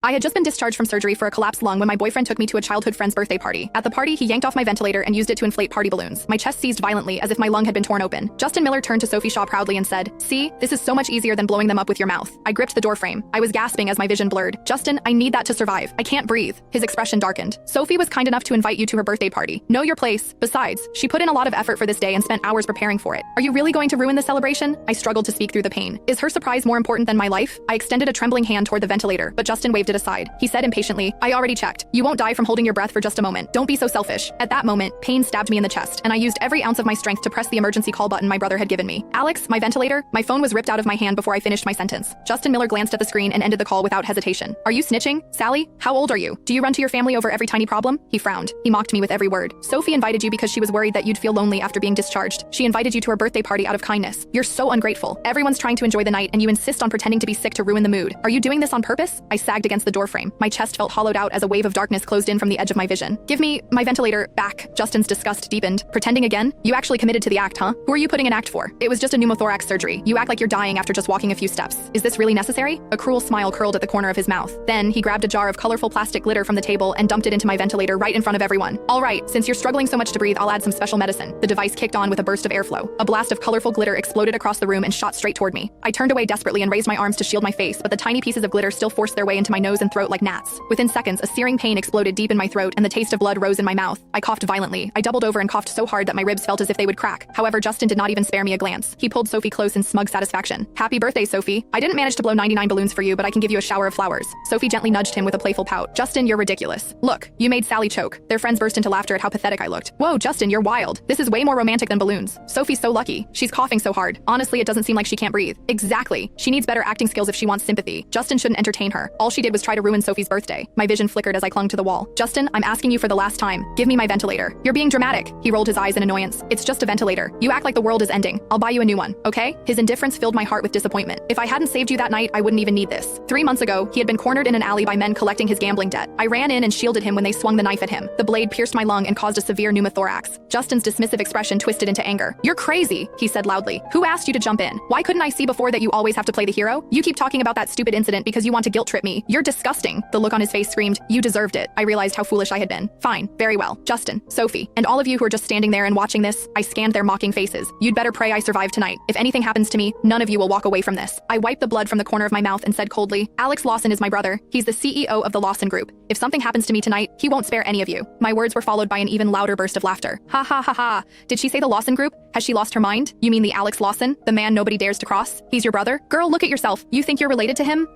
I had just been discharged from surgery for a collapsed lung when my boyfriend took me to a childhood friend's birthday party. At the party, he yanked off my ventilator and used it to inflate party balloons. My chest seized violently as if my lung had been torn open. Justin Miller turned to Sophie Shaw proudly and said, "See, this is so much easier than blowing them up with your mouth." I gripped the doorframe. I was gasping as my vision blurred. "Justin, I need that to survive. I can't breathe." His expression darkened. "Sophie was kind enough to invite you to her birthday party. Know your place. Besides, she put in a lot of effort for this day and spent hours preparing for it. Are you really going to ruin the celebration?" I struggled to speak through the pain. Is her surprise more important than my life? I extended a trembling hand toward the ventilator, but Justin waved it aside. He said impatiently, "I already checked. You won't die from holding your breath for just a moment. Don't be so selfish." At that moment, pain stabbed me in the chest, and I used every ounce of my strength to press the emergency call button my brother had given me. "Alex, my ventilator." My phone was ripped out of my hand before I finished my sentence. Justin Miller glanced at the screen and ended the call without hesitation. "Are you snitching? Sally? How old are you? Do you run to your family over every tiny problem?" He frowned. He mocked me with every word. "Sophie invited you because she was worried that you'd feel lonely after being discharged. She invited you to her birthday party out of kindness. You're so ungrateful. Everyone's trying to enjoy the night and you insist on pretending to be sick to ruin the mood. Are you doing this on purpose?" I sagged against the doorframe. My chest felt hollowed out as a wave of darkness closed in from the edge of my vision. "Give me my ventilator back." Justin's disgust deepened. "Pretending again? You actually committed to the act, huh? Who are you putting an act for? It was just a pneumothorax surgery. You act like you're dying after just walking a few steps. Is this really necessary?" A cruel smile curled at the corner of his mouth. Then he grabbed a jar of colorful plastic glitter from the table and dumped it into my ventilator right in front of everyone. "All right, since you're struggling so much to breathe, I'll add some special medicine." The device kicked on with a burst of airflow. A blast of colorful glitter exploded across the room and shot straight toward me. I turned away desperately and raised my arms to shield my face, but the tiny pieces of glitter still forced their way into my nose and throat like gnats. Within seconds, a searing pain exploded deep in my throat and the taste of blood rose in my mouth. I coughed violently. I doubled over and coughed so hard that my ribs felt as if they would crack. However, Justin did not even spare me a glance. He pulled Sophie close in smug satisfaction. "Happy birthday, Sophie. I didn't manage to blow 99 balloons for you, but I can give you a shower of flowers." Sophie gently nudged him with a playful pout. "Justin, you're ridiculous. Look, you made Sally choke." Their friends burst into laughter at how pathetic I looked. "Whoa, Justin, you're wild. This is way more romantic than balloons. Sophie's so lucky. She's coughing so hard. Honestly, it doesn't seem like she can't breathe." "Exactly. She needs better acting skills if she wants sympathy. Justin shouldn't entertain her. All she did was try to ruin Sophie's birthday." My vision flickered as I clung to the wall. "Justin, I'm asking you for the last time. Give me my ventilator." "You're being dramatic." He rolled his eyes in annoyance. "It's just a ventilator. You act like the world is ending. I'll buy you a new one, okay?" His indifference filled my heart with disappointment. If I hadn't saved you that night, I wouldn't even need this. 3 months ago, he had been cornered in an alley by men collecting his gambling debt. I ran in and shielded him when they swung the knife at him. The blade pierced my lung and caused a severe pneumothorax. Justin's dismissive expression twisted into anger. "You're crazy," he said loudly. "Who asked you to jump in? Why couldn't I see before that you always have to play the hero? You keep talking about that stupid incident because you want to guilt trip me. You're disgusting." The look on his face screamed, "You deserved it." I realized how foolish I had been. "Fine, very well. Justin, Sophie, and all of you who are just standing there and watching this," I scanned their mocking faces. "You'd better pray I survive tonight. If anything happens to me, none of you will walk away from this." I wiped the blood from the corner of my mouth and said coldly, "Alex Lawson is my brother. He's the CEO of the Lawson Group. If something happens to me tonight, he won't spare any of you." My words were followed by an even louder burst of laughter. "Ha ha ha ha. Did she say the Lawson Group? Has she lost her mind? You mean the Alex Lawson? The man nobody dares to cross? He's your brother? Girl, look at yourself. You think you're related to him?"